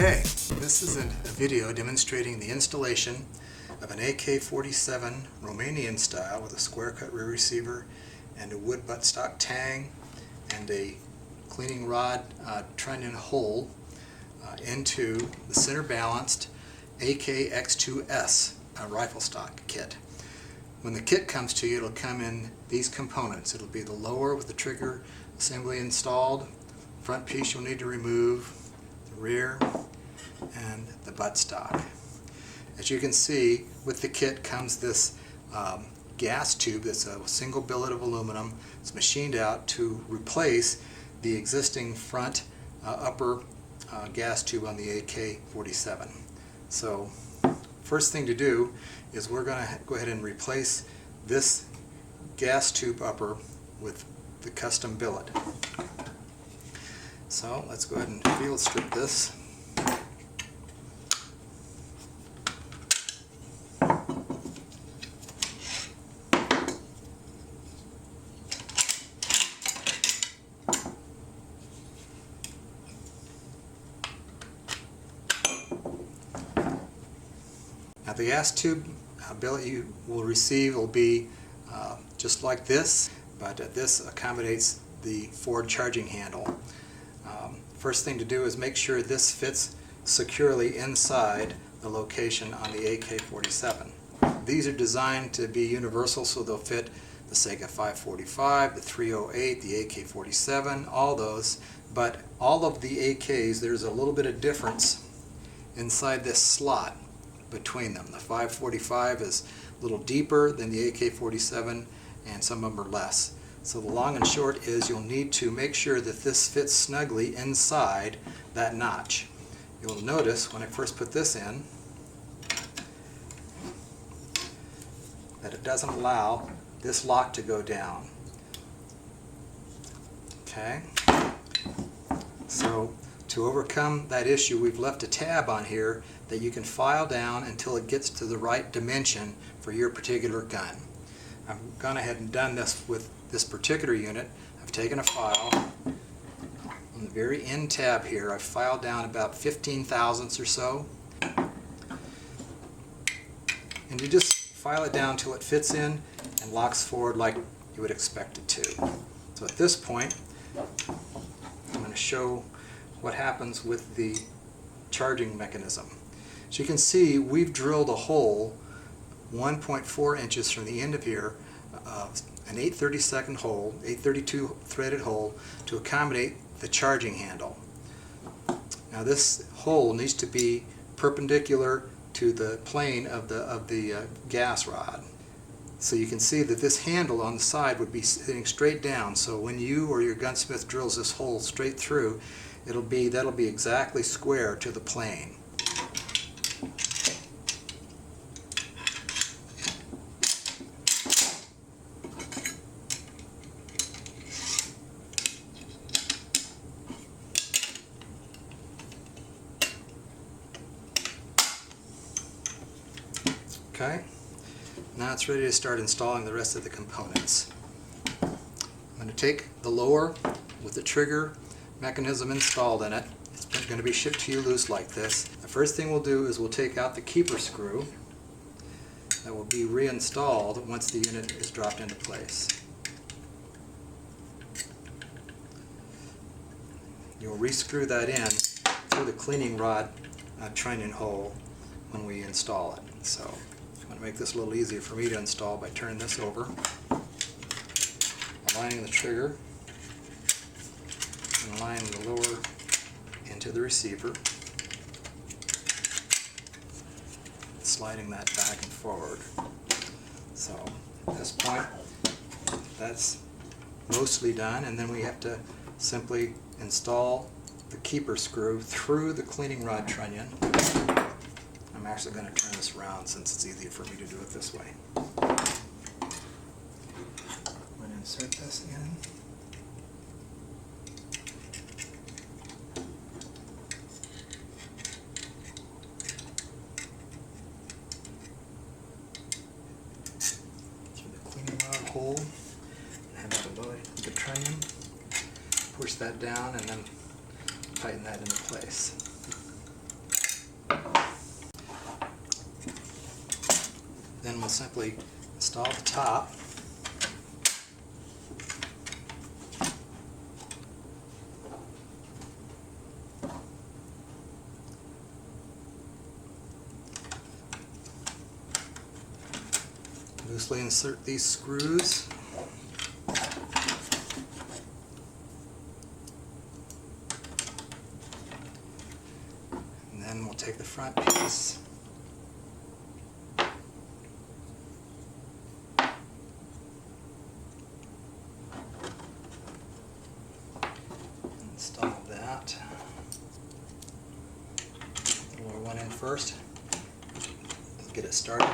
Okay, this is a video demonstrating the installation of an AK-47 Romanian style with a square cut rear receiver and a wood buttstock tang and a cleaning rod trunnion hole into the center balanced AKX2S rifle stock kit. When the kit comes to you, it'll come in these components. It'll be the lower with the trigger assembly installed, front piece you'll need to remove, the rear, and the buttstock. As you can see, with the kit comes this gas tube that's a single billet of aluminum. It's machined out to replace the existing front upper gas tube on the AK-47. So first thing to do is we're going to go ahead and replace this gas tube upper with the custom billet. So let's go ahead and field strip this. Now the gas tube billet you will receive will be just like this, but this accommodates the Ford charging handle. First thing to do is make sure this fits securely inside the location on the AK-47. These are designed to be universal, so they'll fit the Sega 545, the 308, the AK-47, all those, but all of the AKs, there's a little bit of difference inside this slot between them. The 545 is a little deeper than the AK-47 and some of them are less. So the long and short is you'll need to make sure that this fits snugly inside that notch. You'll notice when I first put this in that it doesn't allow this lock to go down. Okay? So to overcome that issue, we've left a tab on here that you can file down until it gets to the right dimension for your particular gun. I've gone ahead and done this with this particular unit. I've taken a file. On the very end tab here, I've filed down about 15 thousandths or so. And you just file it down till it fits in and locks forward like you would expect it to. So at this point, I'm going to show what happens with the charging mechanism. As you can see, we've drilled a hole 1.4 inches from the end of here, an 8/32 hole, 832 threaded hole to accommodate the charging handle. Now this hole needs to be perpendicular to the plane of the gas rod. So you can see that this handle on the side would be sitting straight down, so when you or your gunsmith drills this hole straight through, that'll be exactly square to the plane. Okay, now it's ready to start installing the rest of the components. I'm going to take the lower with the trigger mechanism installed in it. It's going to be shipped to you loose like this. The first thing we'll do is we'll take out the keeper screw that will be reinstalled once the unit is dropped into place. You'll rescrew that in through the cleaning rod trunnion hole when we install it. So I'm going to make this a little easier for me to install by turning this over, aligning the trigger, and aligning the lower into the receiver, sliding that back and forward. So at this point, that's mostly done, and then we have to simply install the keeper screw through the cleaning rod trunnion. I'm actually going to turn this around since it's easier for me to do it this way. I'm going to insert this in. Through the cleaning rod hole, and have that ability with the trunnion. Push that down and then tighten that into place. then we'll simply install the top. Loosely insert these screws. And then we'll take the front piece install that. The lower one in first. Let's get it started.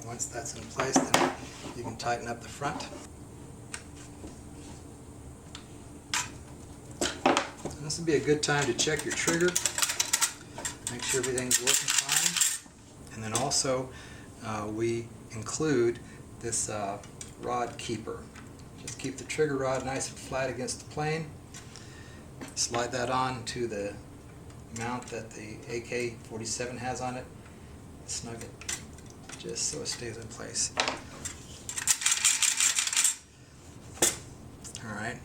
Once that's in place, then you can tighten up the front. And this would be a good time to check your trigger, make sure everything's working fine. And then also we include this rod keeper. Just keep the trigger rod nice and flat against the plane. Slide that on to the mount that the AK-47 has on it. Snug it just so it stays in place. Alright,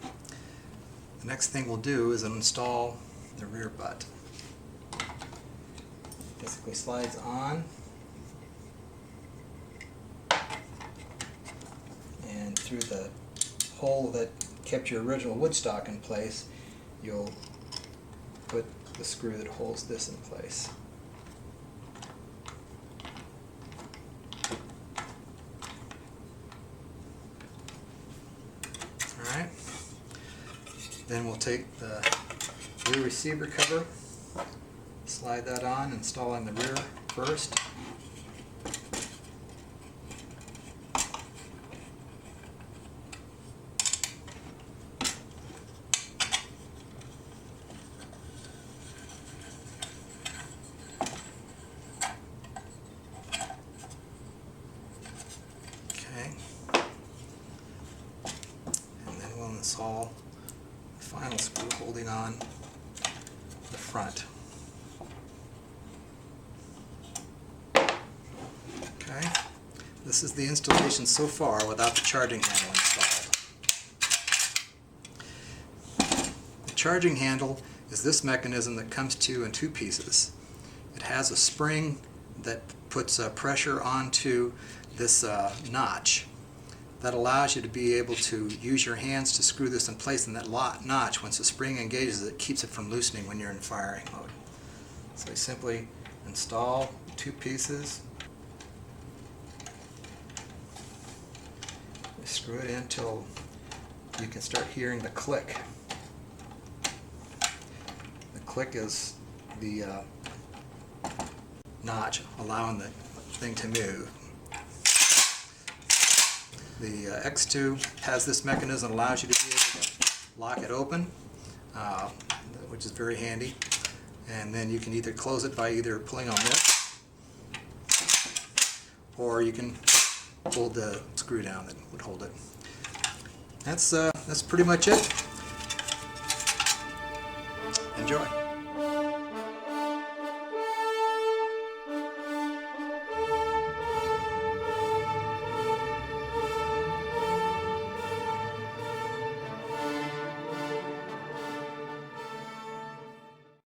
the next thing we'll do is install the rear butt. Basically slides on, and through the hole that kept your original wood stock in place, you'll put the screw that holds this in place. Alright, then we'll take the rear receiver cover, slide that on, installing the rear first. Okay. Install the final screw holding on the front. Okay, this is the installation so far without the charging handle installed. The charging handle is this mechanism that comes to you in two pieces. It has a spring that puts pressure onto this notch. That allows you to be able to use your hands to screw this in place, and that notch, once the spring engages it, keeps it from loosening when you're in firing mode. So we simply install two pieces. We screw it in until you can start hearing the click. The click is the notch allowing the thing to move. The X2 has this mechanism that allows you to be able to lock it open, which is very handy. And then you can either close it by either pulling on this, or you can pull the screw down that would hold it. That's pretty much it. Enjoy.